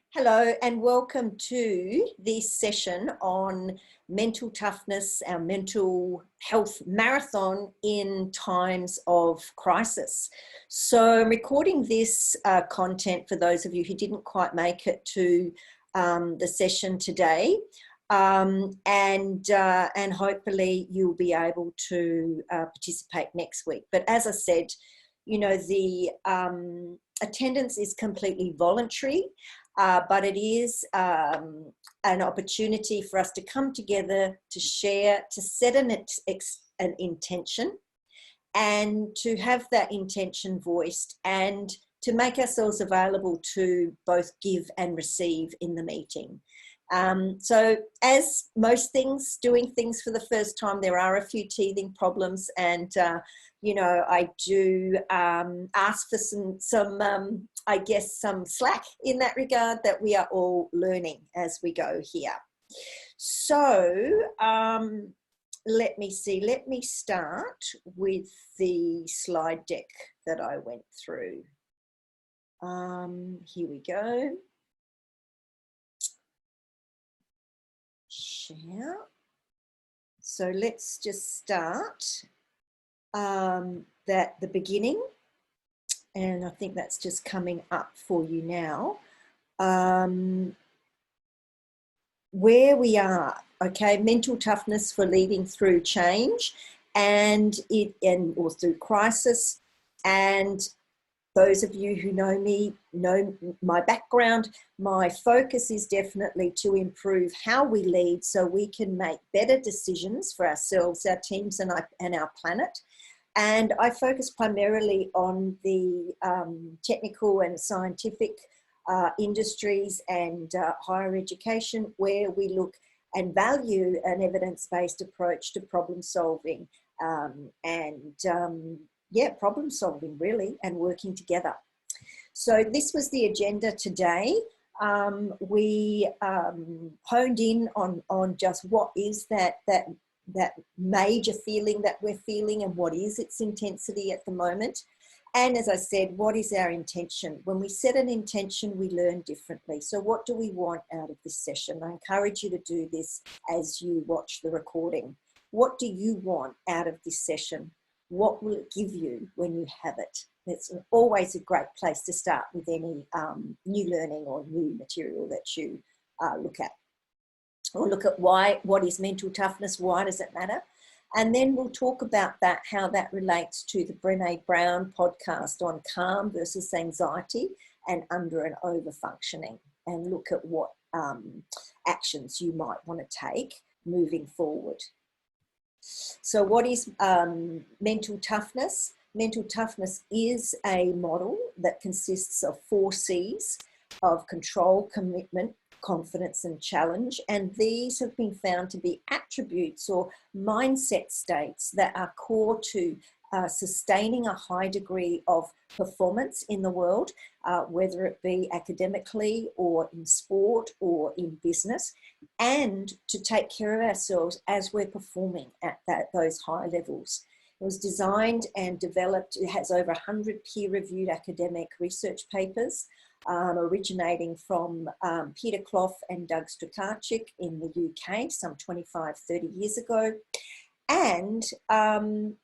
Hello and welcome to this session on mental toughness, our mental health marathon in times of crisis. So I'm recording this content for those of you who didn't quite make it to the session today, and hopefully you'll be able to participate next week. But as I said, you know, the attendance is completely voluntary. But it is an opportunity for us to come together, to share, to set an intention, and to have that intention voiced, and to make ourselves available to both give and receive in the meeting. So as most things, doing things for the first time, there are a few teething problems, and you know, I do ask for some I guess some slack in that regard, that we are all learning as we go here. So let me start with the slide deck that I went through. Here we go. Share. So let's just start at the beginning, and I think that's just coming up for you now. Where we are, okay, mental toughness for leading through change or through crisis. And those of you who know me know my background. My focus is definitely to improve how we lead so we can make better decisions for ourselves, our teams, and our planet. And I focus primarily on the technical and scientific industries and higher education, where we look and value an evidence-based approach to problem solving problem solving really, and working together. So this was the agenda today. We honed in on just what is that major feeling that we're feeling, and what is its intensity at the moment. And as I said, what is our intention? When we set an intention, we learn differently. So what do we want out of this session? I encourage you to do this as you watch the recording. What do you want out of this session? What will it give you when you have it? It's always a great place to start with any new learning or new material that you look at. Or look at what is mental toughness, why does it matter? And then we'll talk about that, how that relates to the Brené Brown podcast on calm versus anxiety and under and over functioning, and look at what actions you might want to take moving forward. So what is mental toughness? Mental toughness is a model that consists of 4 C's of control, commitment, confidence, and challenge. And these have been found to be attributes or mindset states that are core to sustaining a high degree of performance in the world, whether it be academically or in sport or in business, and to take care of ourselves as we're performing at those high levels. It was designed and developed. It has over 100 peer-reviewed academic research papers, originating from Peter Clough and Doug Stokarczyk in the UK some 25, 30 years ago. And,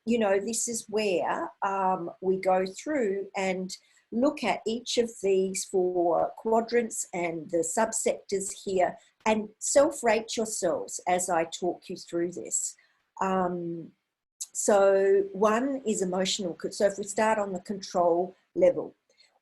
you know, this is where we go through and look at each of these 4 quadrants and the subsectors here, and self-rate yourselves as I talk you through this. So 1 is emotional. So if we start on the control level,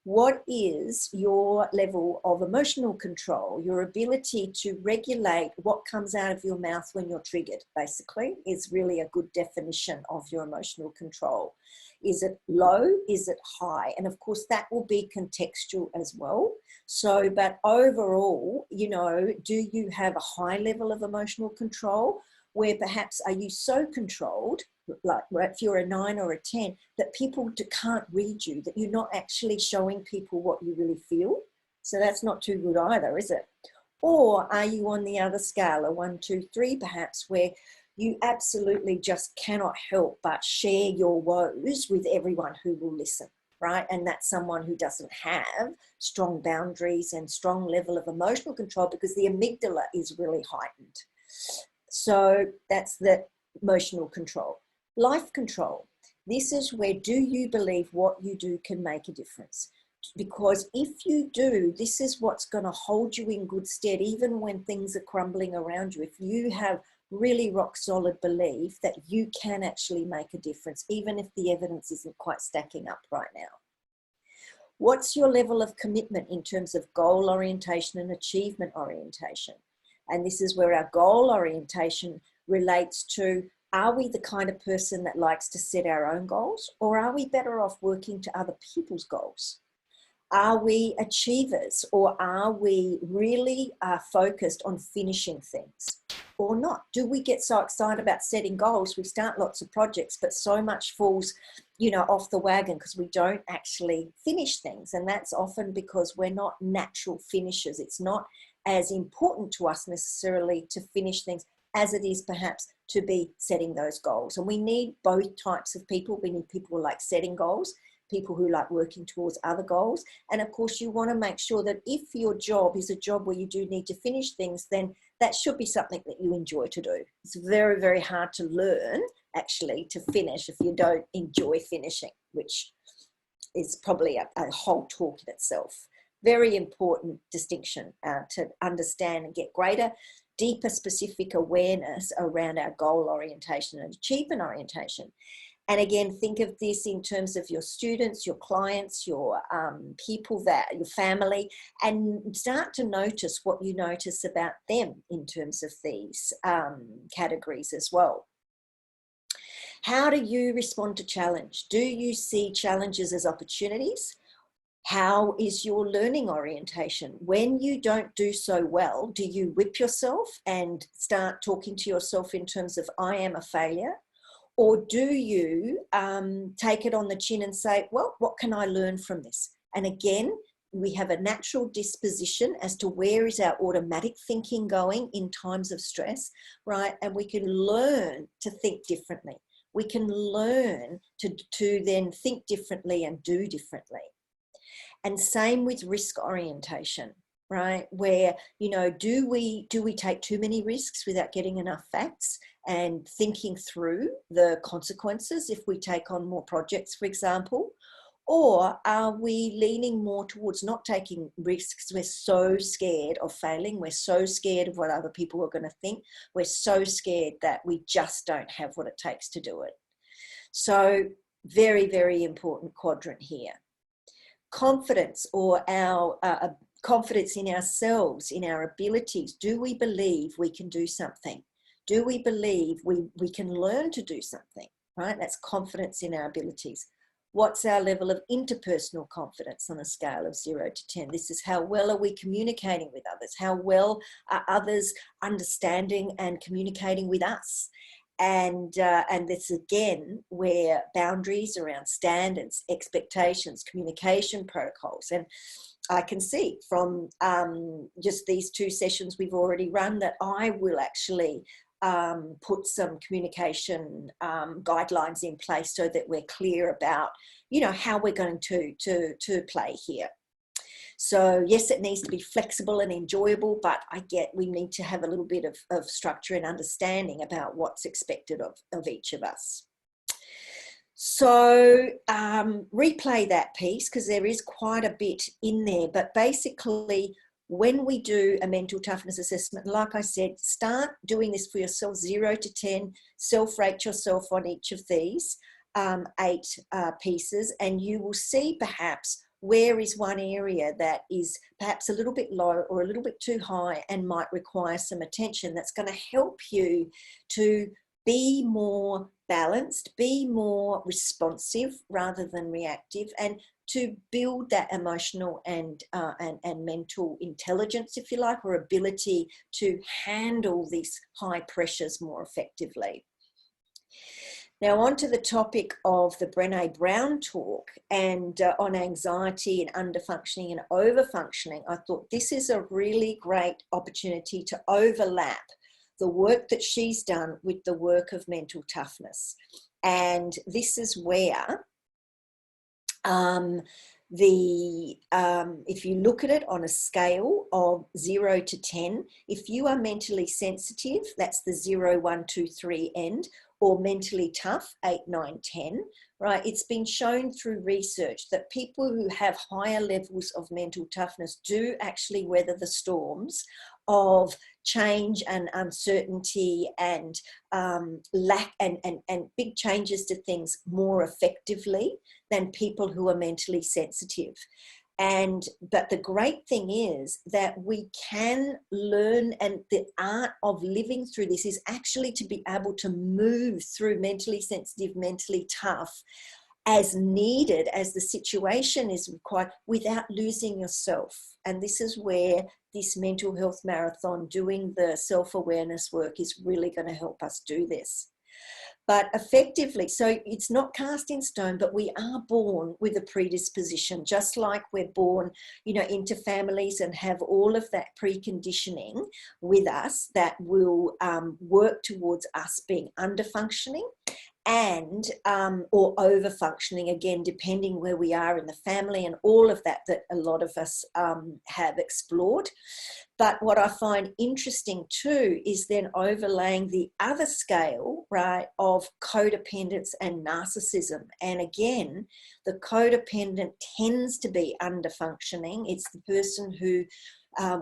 what is your level of emotional control? Your ability to regulate what comes out of your mouth when you're triggered, basically, is really a good definition of your emotional control. Is it low? Is it high? And of course, that will be contextual as well. So, but overall, you know, do you have a high level of emotional control, where perhaps are you so controlled, like if you're a 9 or a 10, that people can't read you, that you're not actually showing people what you really feel? So that's not too good either, is it? Or are you on the other scale, a 1, 2, 3 perhaps, where you absolutely just cannot help but share your woes with everyone who will listen? right? And that's someone who doesn't have strong boundaries and strong level of emotional control because the amygdala is really heightened. So that's the emotional control. Life control. This is where, do you believe what you do can make a difference? Because if you do, this is what's going to hold you in good stead, even when things are crumbling around you. If you have really rock solid belief that you can actually make a difference, even if the evidence isn't quite stacking up right now. What's your level of commitment in terms of goal orientation and achievement orientation? And this is where our goal orientation relates to, are we the kind of person that likes to set our own goals, or are we better off working to other people's goals? Are we achievers, or are we really focused on finishing things or not? Do we get so excited about setting goals? We start lots of projects, but so much falls, off the wagon because we don't actually finish things. And that's often because we're not natural finishers. It's not as important to us necessarily to finish things as it is perhaps to be setting those goals. And we need both types of people. We need people who like setting goals, people who like working towards other goals. And of course, you want to make sure that if your job is a job where you do need to finish things, then that should be something that you enjoy to do. It's very, very hard to learn actually to finish if you don't enjoy finishing, which is probably a whole talk in itself. Very important distinction to understand and get greater, deeper, specific awareness around our goal orientation and achievement orientation. And again, think of this in terms of your students, your clients, your people, your family, and start to notice what you notice about them in terms of these categories as well. How do you respond to challenge? Do you see challenges as opportunities? How is your learning orientation? When you don't do so well, do you whip yourself and start talking to yourself in terms of, I am a failure? Or do you take it on the chin and say, well, what can I learn from this? And again, we have a natural disposition as to where is our automatic thinking going in times of stress, right? And we can learn to think differently. We can learn to then think differently and do differently. And same with risk orientation, right? Where, do we take too many risks without getting enough facts and thinking through the consequences if we take on more projects, for example? Or are we leaning more towards not taking risks? We're so scared of failing. We're so scared of what other people are going to think. We're so scared that we just don't have what it takes to do it. So very, very important quadrant here. Confidence, or our confidence in ourselves, in our abilities. Do we believe we can do something? Do we believe we can learn to do something, right? That's confidence in our abilities. What's our level of interpersonal confidence on a scale of 0 to 10? This is how well are we communicating with others? How well are others understanding and communicating with us? And this again, where boundaries around standards, expectations, communication protocols. And I can see from just these 2 sessions we've already run that I will actually put some communication guidelines in place so that we're clear about, how we're going to play here. So yes, it needs to be flexible and enjoyable, but we need to have a little bit of structure and understanding about what's expected of each of us. So replay that piece because there is quite a bit in there, but basically when we do a mental toughness assessment, like I said, start doing this for yourself, 0 to 10, self-rate yourself on each of these 8 pieces, and you will see perhaps where is one area that is perhaps a little bit low or a little bit too high and might require some attention. That's going to help you to be more balanced, be more responsive rather than reactive, and to build that emotional and mental intelligence, if you like, or ability to handle these high pressures more effectively. Now on to the topic of the Brené Brown talk and on anxiety and underfunctioning and overfunctioning. I thought this is a really great opportunity to overlap the work that she's done with the work of mental toughness. And this is where Um, if you look at it on a scale of 0 to 10, if you are mentally sensitive, that's the 0, 1, 2, 3 end, or mentally tough, 8, 9, 10, right? It's been shown through research that people who have higher levels of mental toughness do actually weather the storms of change and uncertainty and lack and big changes to things more effectively than people who are mentally sensitive. But the great thing is that we can learn, and the art of living through this is actually to be able to move through mentally sensitive, mentally tough, as needed, as the situation is required, without losing yourself. And this is where this mental health marathon, doing the self-awareness work, is really going to help us do this. But effectively, so it's not cast in stone, but we are born with a predisposition, just like we're born, into families and have all of that preconditioning with us that will work towards us being under-functioning and or over functioning, again, depending where we are in the family, and all of that a lot of us have explored. But what I find interesting too is then overlaying the other scale, right, of codependence and narcissism. And again, the codependent tends to be under functioning. It's the person who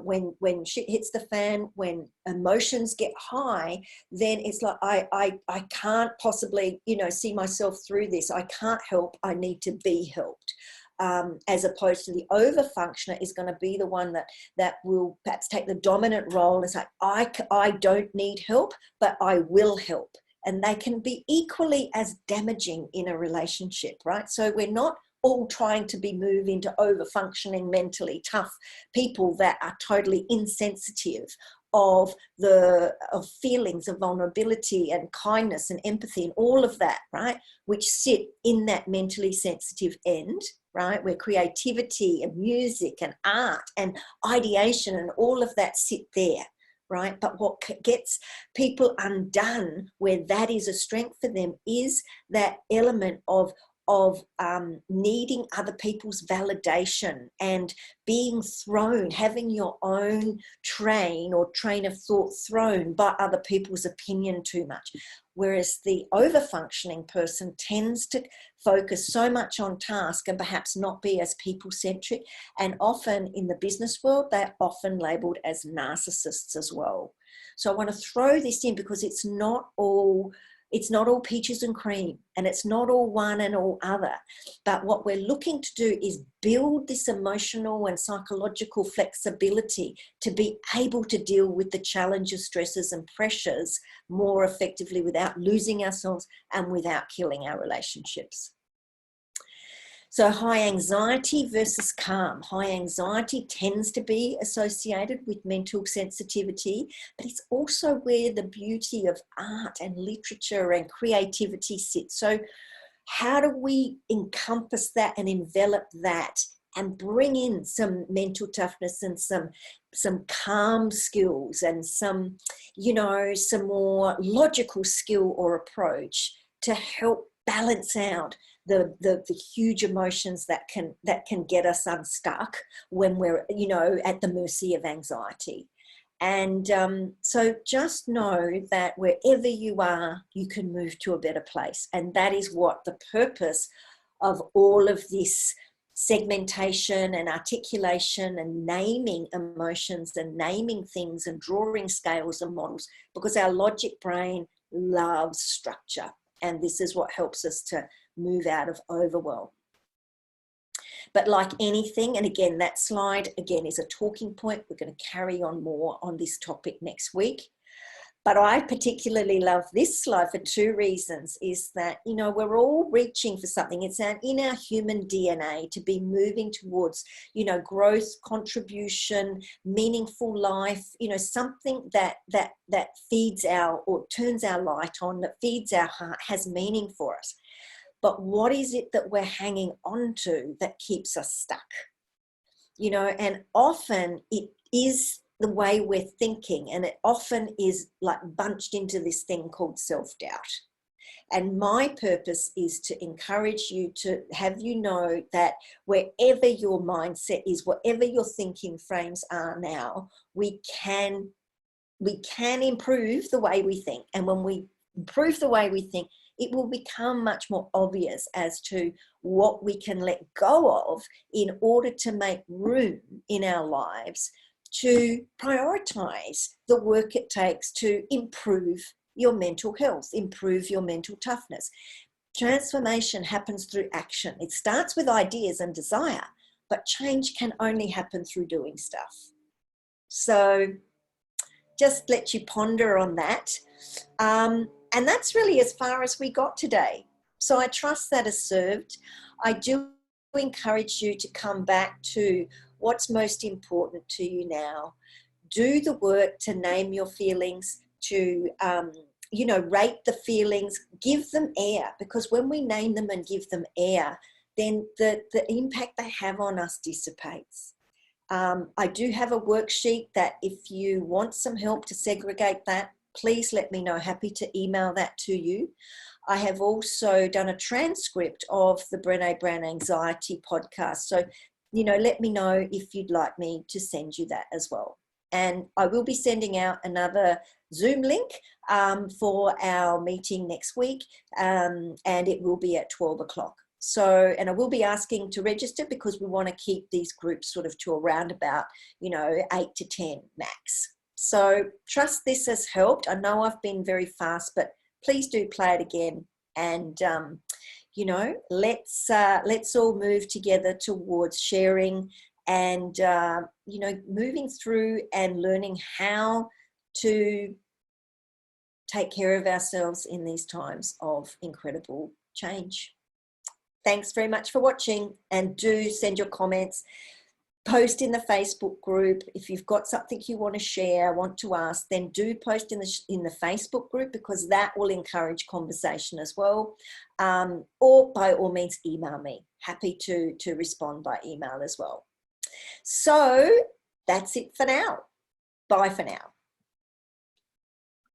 when shit hits the fan, when emotions get high, then it's like, I can't possibly, see myself through this. I can't help. I need to be helped. As opposed to the over-functioner is going to be the one that will perhaps take the dominant role and say, I don't need help, but I will help. And they can be equally as damaging in a relationship, right? So we're not all trying to be moved into over-functioning, mentally tough people that are totally insensitive of feelings of vulnerability and kindness and empathy and all of that, right, which sit in that mentally sensitive end, right, where creativity and music and art and ideation and all of that sit there, right? But what gets people undone, where that is a strength for them, is that element of needing other people's validation and being thrown, having your own train of thought thrown by other people's opinion too much. Whereas the over-functioning person tends to focus so much on task and perhaps not be as people-centric. And often in the business world, they're often labelled as narcissists as well. So I want to throw this in because it's not all peaches and cream, and it's not all one and all other. But what we're looking to do is build this emotional and psychological flexibility to be able to deal with the challenges, stresses, and pressures more effectively without losing ourselves and without killing our relationships. So high anxiety versus calm. High anxiety tends to be associated with mental sensitivity, but it's also where the beauty of art and literature and creativity sits. So how do we encompass that and envelop that and bring in some mental toughness and some calm skills and some more logical skill or approach to help balance out the huge emotions that can get us unstuck when we're at the mercy of anxiety. And so just know that wherever you are, you can move to a better place. And that is what the purpose of all of this segmentation and articulation and naming emotions and naming things and drawing scales and models, because our logic brain loves structure. And this is what helps us to move out of overwhelm. But like anything, and again, that slide again is a talking point. We're going to carry on more on this topic next week. But I particularly love this slide for two reasons, is that, we're all reaching for something. It's in our human DNA to be moving towards, growth, contribution, meaningful life, something that feeds or turns our light on, that feeds our heart, has meaning for us. But what is it that we're hanging on to that keeps us stuck? And often it is the way we're thinking, and it often is like bunched into this thing called self-doubt. And my purpose is to encourage you, to have you know that wherever your mindset is, whatever your thinking frames are now, we can improve the way we think. And when we improve the way we think, it will become much more obvious as to what we can let go of in order to make room in our lives to prioritize the work it takes to improve your mental health, improve your mental toughness. Transformation happens through action. It starts with ideas and desire, but change can only happen through doing stuff. So just let you ponder on that. And that's really as far as we got today. So I trust that has served. I do encourage you to come back to what's most important to you now. Do the work to name your feelings, to rate the feelings, give them air, because when we name them and give them air, then the impact they have on us dissipates. I do have a worksheet that if you want some help to segregate that, please let me know. Happy to email that to you. I have also done a transcript of the Brené Brown Anxiety podcast. So, let me know if you'd like me to send you that as well. And I will be sending out another Zoom link for our meeting next week, and it will be at 12 o'clock. So, and I will be asking to register because we want to keep these groups sort of to around about, 8 to 10 max. So trust this has helped. I know I've been very fast, but please do play it again. And, let's all move together towards sharing and, moving through and learning how to take care of ourselves in these times of incredible change. Thanks very much for watching, and do send your comments. Post in the Facebook group. If you've got something you want to share, want to ask, then do post in the Facebook group, because that will encourage conversation as well. Or by all means, email me. Happy to respond by email as well. So that's it for now. Bye for now.